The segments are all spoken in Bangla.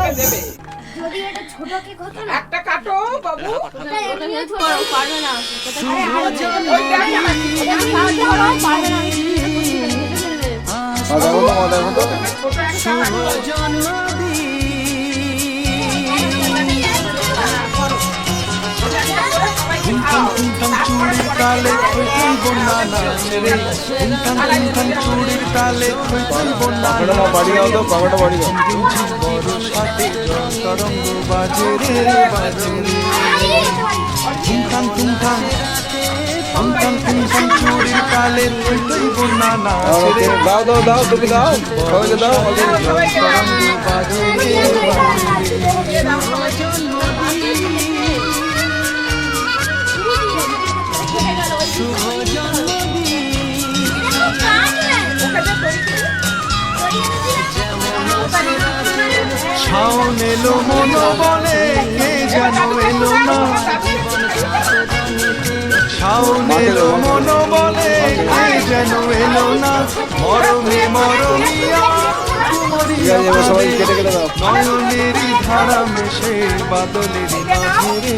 যদি এটা ছোট কেক হতো না একটা কাটো বাবু। ওটা এমনিও ছোট পারবে না চুড়ির তালে থই বন্যা নাচে রে চুড়ির তালে থই বন্যা বাড়ি দাও তো বাবাটা বাড়ি দাও বড় সাথে তরঙ্গ বাজে রে বাজে রে ঠুমঠাম ঠুমঠাম ঠুমঠাম ঠুমঠাম চুড়ির তালে থই বন্যা নাচে রে দাও দাও দাও তুমি দাও সবাইকে দাও তরঙ্গ বাজে রে শাওন এলো মন বলে কে যেন এলো না শাওন এলো মন বলে কে যেন এলো না মরমে মরমিয়া নয়নেরই ধারা মেশে বাদলের মাঝে রে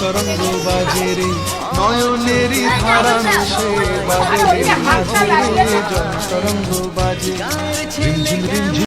তরঙ্গ বাজে রে নয়নেরই ধারা মেশে বাদলের মাঝে রে তরঙ্গ বাজে রিমঝিম রিমঝিম